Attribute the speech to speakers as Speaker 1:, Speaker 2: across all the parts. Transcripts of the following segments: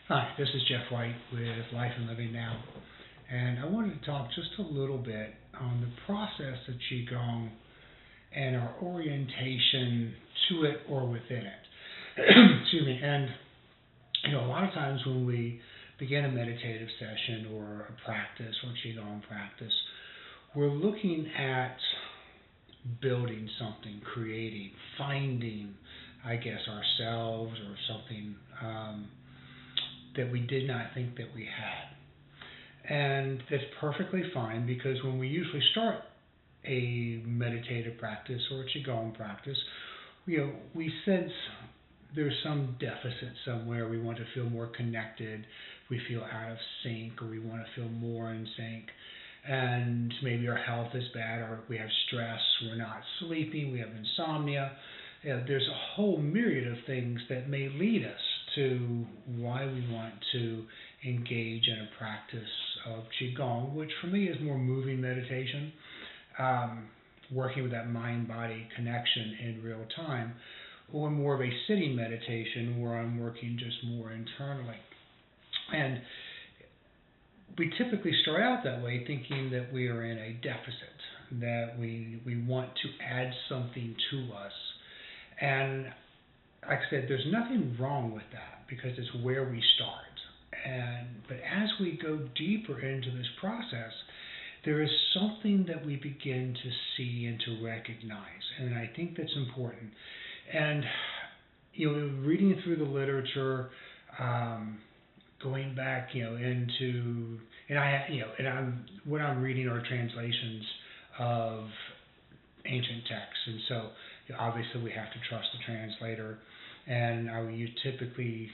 Speaker 1: Hi, this is Jeff White with Life and Living Now, and I wanted to talk just a little bit on the process of Qigong and our orientation to it or within it. Excuse me. And a lot of times when we begin a meditative session or a practice or Qigong practice, we're looking at building something, creating, finding, I guess, ourselves or something that we did not think that we had. And that's perfectly fine, because when we usually start a meditative practice or a Qigong practice, we sense there's some deficit somewhere. We want to feel more connected, we feel out of sync, or we want to feel more in sync. And maybe our health is bad, or we have stress, we're not sleeping, we have insomnia. There's a whole myriad of things that may lead us to why we want to engage in a practice of Qigong, which for me is more moving meditation, working with that mind-body connection in real time, or more of a sitting meditation where I'm working just more internally. And we typically start out that way, thinking that we are in a deficit, that we want to add something to us. And like I said, there's nothing wrong with that, because it's where we start. But as we go deeper into this process, there is something that we begin to see and to recognize, and I think that's important. And reading through the literature, going back, into, what I'm reading are translations of ancient texts, and so obviously we have to trust the translator. And I will typically,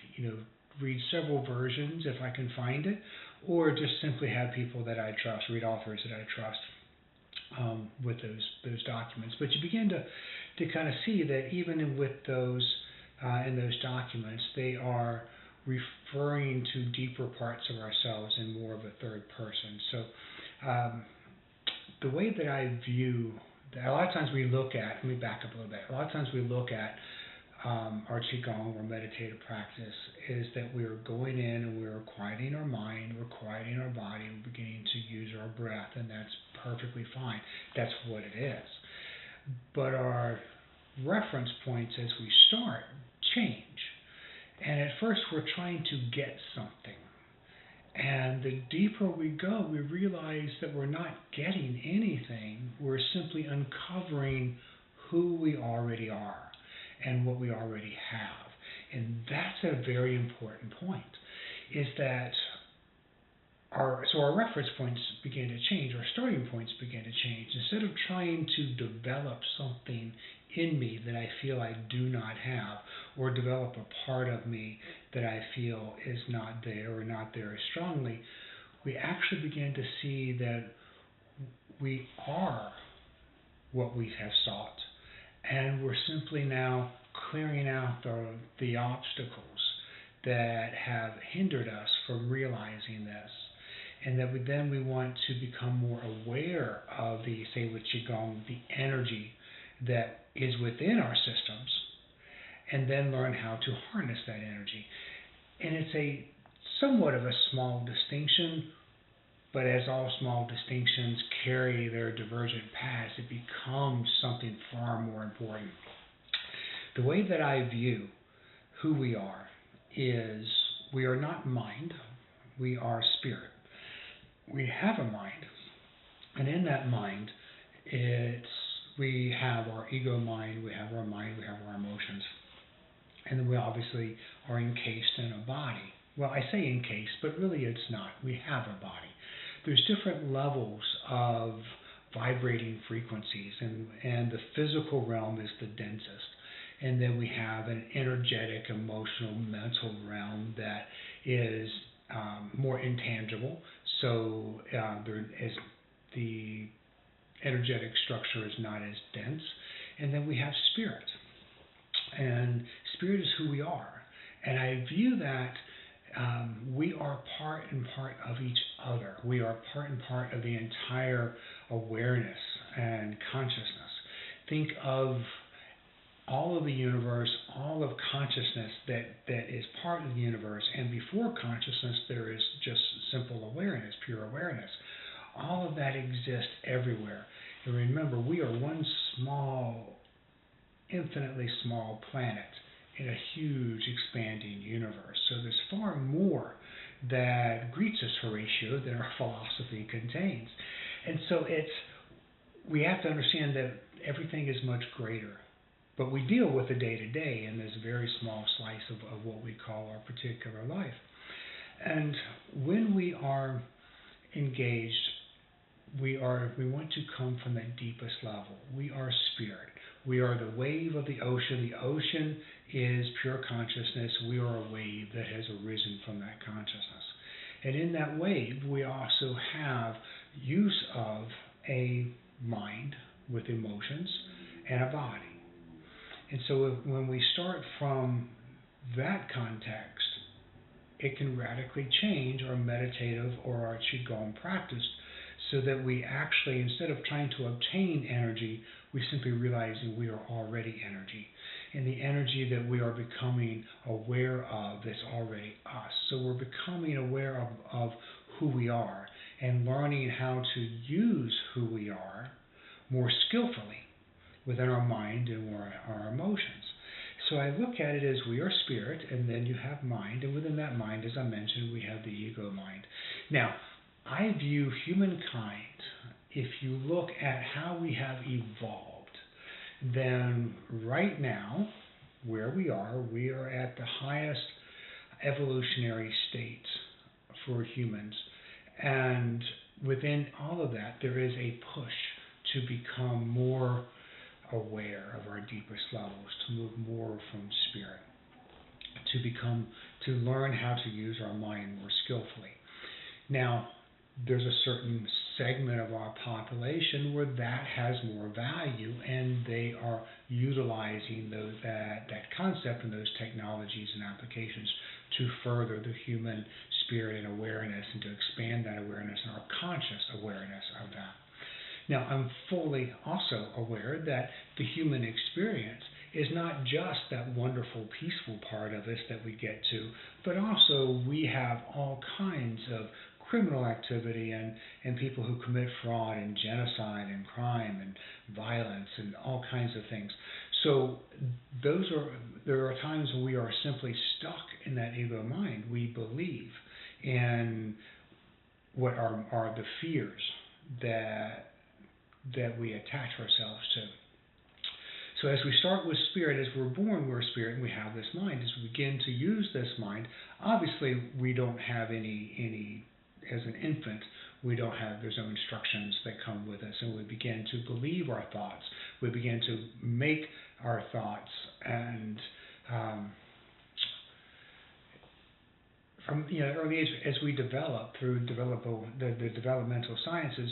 Speaker 1: read several versions if I can find it, or just simply have people that I trust, read authors that I trust with those documents. But you begin to kind of see that even with those in those documents, they are referring to deeper parts of ourselves in more of a third person. So the way that I view, a lot of times we look at, let me back up a little bit, a lot of times we look at our Qigong or meditative practice is that we are going in and we're quieting our mind, we're quieting our body, we're beginning to use our breath, and that's perfectly fine. That's what it is. But our reference points as we start change. And at first we're trying to get something. And the deeper we go, we realize that we're not getting anything. We're simply uncovering who we already are and what we already have. And that's a very important point, is that our reference points begin to change, our starting points begin to change. Instead of trying to develop something in me that I feel I do not have, or develop a part of me that I feel is not there or not there as strongly, we actually begin to see that we are what we have sought. And we're simply now clearing out the obstacles that have hindered us from realizing this. And that we want to become more aware of say with Qigong, the energy that is within our systems, and then learn how to harness that energy. And it's a somewhat of a small distinction, but as all small distinctions carry their divergent paths, it becomes something far more important. The way that I view who we are is we are not mind, we are spirit. We have a mind, and in that mind, we have our ego mind, we have our mind, we have our emotions. And then we obviously are encased in a body. Well, I say encased, but really it's not. We have a body. There's different levels of vibrating frequencies, and the physical realm is the densest. And then we have an energetic, emotional, mental realm that is more intangible. So the energetic structure is not as dense. And then we have spirit. And spirit is who we are. And I view that we are part and part of each other. We are part and part of the entire awareness and consciousness. Think of all of the universe, all of consciousness that is part of the universe, and before consciousness there is just simple awareness, pure awareness. All of that exists everywhere. And remember, we are one small, infinitely small planet in a huge expanding universe. So there's far more that greets us, Horatio, than our philosophy contains. And so we have to understand that everything is much greater. But we deal with the day-to-day in this very small slice of what we call our particular life. And when we are engaged, we want to come from that deepest level. We are spirit. We are the wave of the ocean. The ocean is pure consciousness. We are a wave that has arisen from that consciousness. And in that wave, we also have use of a mind with emotions and a body. And so when we start from that context, it can radically change our meditative or our Qigong practice, so that we actually, instead of trying to obtain energy, we simply realizing we are already energy. And the energy that we are becoming aware of is already us. So we're becoming aware of who we are and learning how to use who we are more skillfully within our mind and our emotions. So I look at it as we are spirit, and then you have mind, and within that mind, as I mentioned, we have the ego mind. Now, I view humankind, if you look at how we have evolved, then right now, where we are at the highest evolutionary state for humans. And within all of that, there is a push to become more aware of our deepest levels, to move more from spirit, to learn how to use our mind more skillfully. Now, there's a certain segment of our population where that has more value, and they are utilizing that concept and those technologies and applications to further the human spirit and awareness, and to expand that awareness and our conscious awareness of that. Now, I'm fully also aware that the human experience is not just that wonderful, peaceful part of us that we get to, but also we have all kinds of criminal activity and people who commit fraud and genocide and crime and violence and all kinds of things. So there are times when we are simply stuck in that ego mind. We believe in what are the fears that we attach ourselves to. So as we start with spirit, as we're born, we're spirit, and we have this mind. As we begin to use this mind, obviously we don't have any as an infant, there's no instructions that come with us, and we begin to believe our thoughts. We begin to make our thoughts, and from early age, as we develop through the developmental sciences,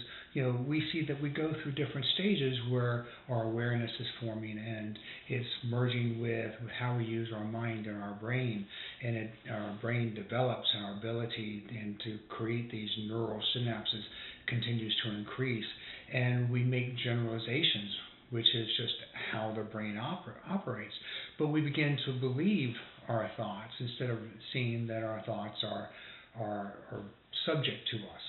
Speaker 1: we see that we go through different stages where our awareness is forming, and it's merging with how we use our mind and our brain, and our brain develops, and our ability to create these neural synapses continues to increase, and we make generalizations, which is just how the brain operates. But we begin to believe our thoughts instead of seeing that our thoughts are subject to us.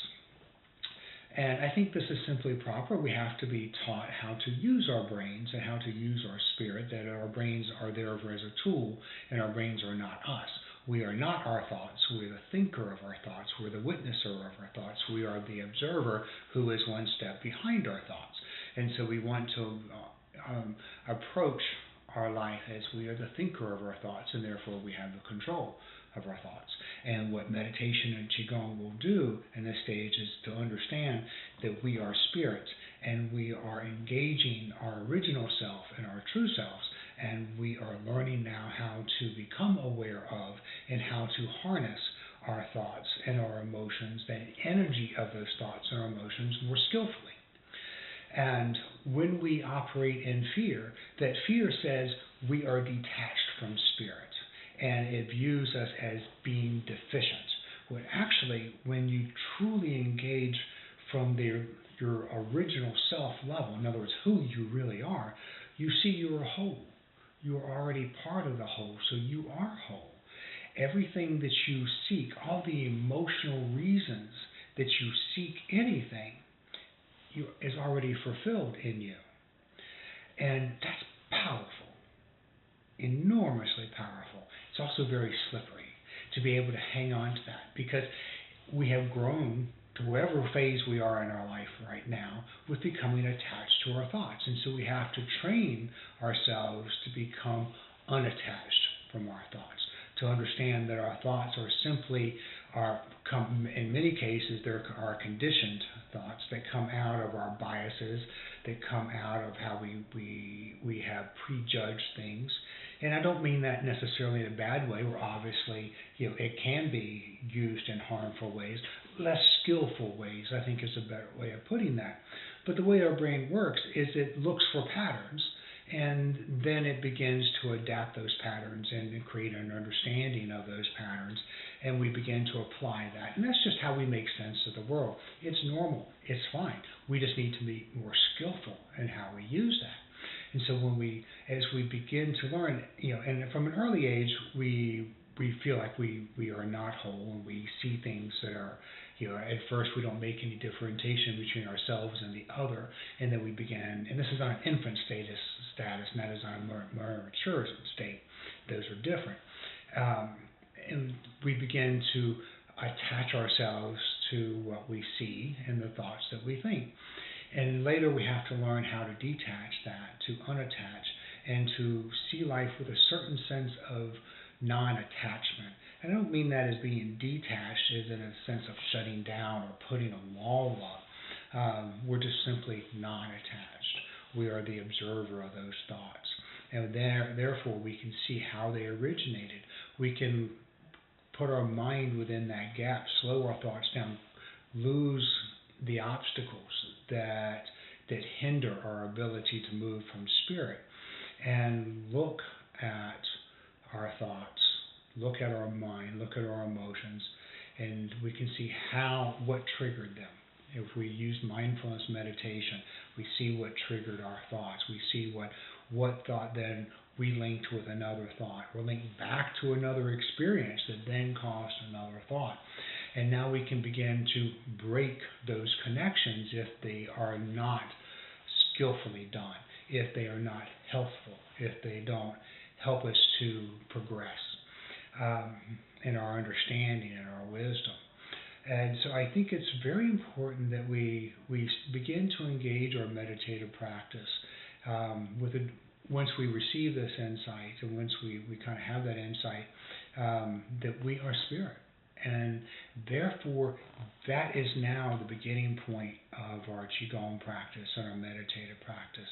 Speaker 1: And I think this is simply proper. We have to be taught how to use our brains and how to use our spirit, that our brains are there as a tool, and our brains are not us. We are not our thoughts. We're the thinker of our thoughts. We're the witnesser of our thoughts. We are the observer who is one step behind our thoughts. And so we want to approach our life as we are the thinker of our thoughts, and therefore we have the control of our thoughts. And what meditation and Qigong will do in this stage is to understand that we are spirits, and we are engaging our original self and our true selves, and we are learning now how to become aware of and how to harness our thoughts and our emotions, the energy of those thoughts and our emotions more skillfully. And when we operate in fear, that fear says we are detached from spirit, and it views us as being deficient. When actually, when you truly engage from your original self level, in other words, who you really are, you see you're whole. You are already part of the whole, so you are whole. everything that you seek, all the emotional reasons that you seek anything, is already fulfilled in you. And that's powerful, enormously powerful. It's also very slippery to be able to hang on to that, because we have grown to whatever phase we are in our life right now with becoming attached to our thoughts. And so we have to train ourselves to become unattached from our thoughts, to understand that our thoughts are simply in many cases, there are conditioned thoughts that come out of our biases, that come out of how we have prejudged things. And I don't mean that necessarily in a bad way, where obviously, it can be used in harmful ways, less skillful ways, I think is a better way of putting that. But the way our brain works is it looks for patterns, and then it begins to adapt those patterns and create an understanding of those patterns, and we begin to apply that. And that's just how we make sense of the world. It's normal. It's fine. We just need to be more skillful in how we use that. And so as we begin to learn, and from an early age, we feel like we are not whole, and we see things that are, at first we don't make any differentiation between ourselves and the other, and then we begin, and this is on an infant status, and that is on a more mature state. Those are different. And we begin to attach ourselves to what we see and the thoughts that we think. And later we have to learn how to detach that, to unattach, and to see life with a certain sense of non-attachment. I don't mean that as being detached, as in a sense of shutting down or putting a wall up. We're just simply non-attached. We are the observer of those thoughts. And therefore we can see how they originated. We can put our mind within that gap, slow our thoughts down, lose the obstacles that hinder our ability to move from spirit, and look at our thoughts, look at our mind, look at our emotions, and we can see what triggered them. If we use mindfulness meditation, we see what triggered our thoughts. We see what thought then we linked with another thought. We're linked back to another experience that then caused another thought. And now we can begin to break those connections if they are not skillfully done, if they are not helpful, if they don't help us to progress in our understanding and our wisdom. And so I think it's very important that we begin to engage our meditative practice once we receive this insight, and once we kind of have that insight, that we are spirit. And therefore, that is now the beginning point of our Qigong practice and our meditative practice.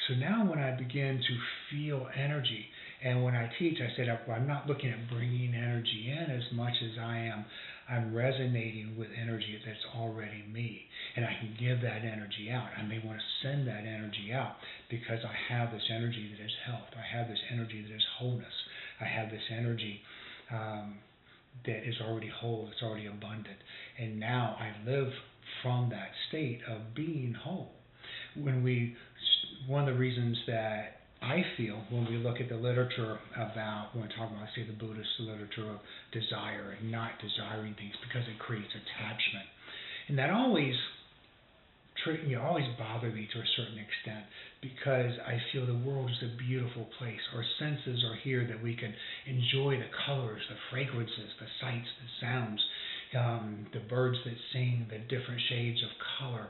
Speaker 1: So now when I begin to feel energy, and when I teach, I said, I'm not looking at bringing energy in as much as I'm resonating with energy that's already me. And I can give that energy out. I may want to send that energy out because I have this energy that is health. I have this energy that is wholeness. I have this energy that is already whole, it's already abundant. And now I live from that state of being whole. One of the reasons that I feel when we look at the literature when we talk about, say, the Buddhist literature of desire and not desiring things, because it creates attachment. And that always bother me to a certain extent, because I feel the world is a beautiful place. Our senses are here that we can enjoy the colors, the fragrances, the sights, the sounds, the birds that sing, the different shades of color,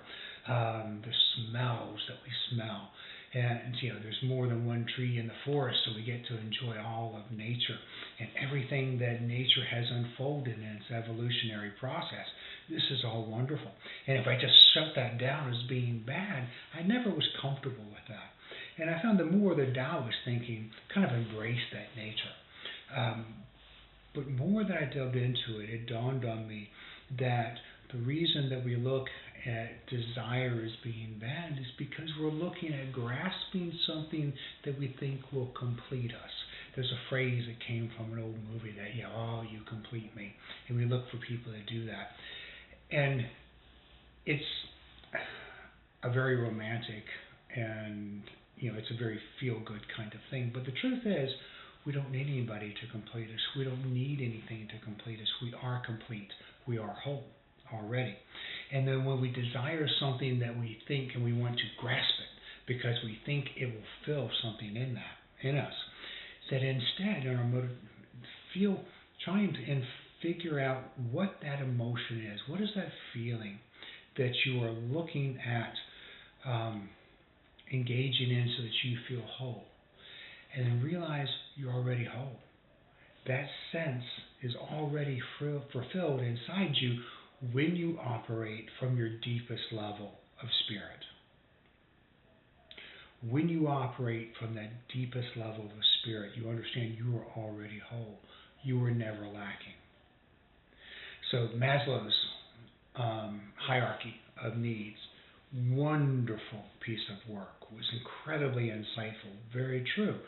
Speaker 1: the smells that we smell. And there's more than one tree in the forest, so we get to enjoy all of nature and everything that nature has unfolded in its evolutionary process. This is all wonderful. And if I just shut that down as being bad, I never was comfortable with that. And I found the more the Taoist thinking kind of embraced that nature. But more that I delved into it, it dawned on me that the reason that we look at desire as being bad is because we're looking at grasping something that we think will complete us. There's a phrase that came from an old movie that, you complete me. And we look for people that do that. And it's a very romantic and, it's a very feel-good kind of thing. But the truth is, We don't need anybody to complete us. We don't need anything to complete us. We are complete. We are whole already. And then when we desire something that we think and we want to grasp it because we think it will fill something in us, that instead in our motive, trying to figure out what that emotion is. What is that feeling that you are looking at engaging in so that you feel whole? And then realize you're already whole. That sense is already fulfilled inside you when you operate from your deepest level of spirit. When you operate from that deepest level of spirit, you understand you are already whole. You are never lacking. So Maslow's hierarchy of needs, wonderful piece of work, was incredibly insightful, very true.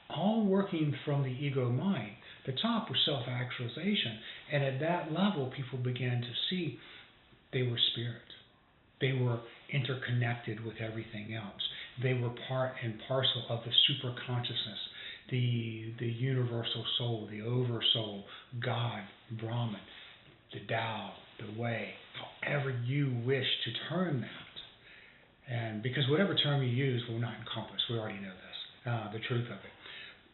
Speaker 1: All working from the ego mind. The top was self-actualization, and at that level, people began to see they were spirit. They were interconnected with everything else. They were part and parcel of the super consciousness, the universal soul, the oversoul, God, Brahman, the Tao, the way, however you wish to term that. And because whatever term you use will not encompass, we already know this, the truth of it.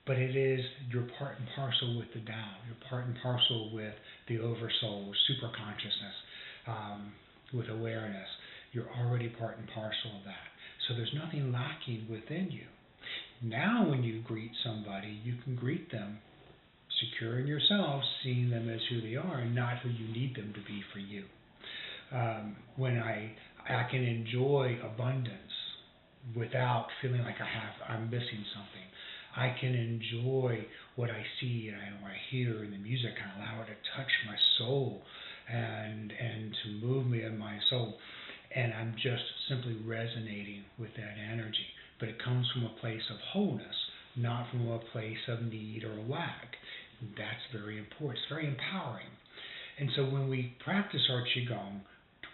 Speaker 1: But it is, you're part and parcel with the Tao. You're part and parcel with the oversoul, super consciousness, with awareness. You're already part and parcel of that. So there's nothing lacking within you. Now when you greet somebody, you can greet them secure in yourself, seeing them as who they are and not who you need them to be for you. When I can enjoy abundance without feeling like I'm missing something. I can enjoy what I see and what I hear in the music and allow it to touch my soul and to move me in my soul. And I'm just simply resonating with that energy. But it comes from a place of wholeness, not from a place of need or lack. That's very important. It's very empowering. And so when we practice our Qigong,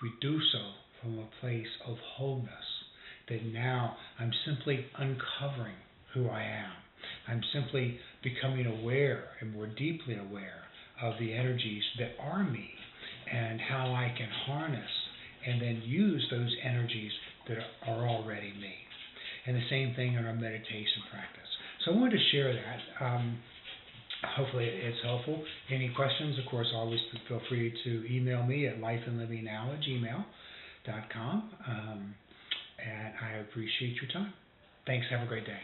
Speaker 1: we do so from a place of wholeness. That now I'm simply uncovering who I am. I'm simply becoming aware and more deeply aware of the energies that are me and how I can harness and then use those energies that are already me. And the same thing in our meditation practice. So I wanted to share that. Hopefully it's helpful. Any questions, of course, always feel free to email me at lifeandlivingnow@gmail.com. And I appreciate your time. Thanks. Have a great day.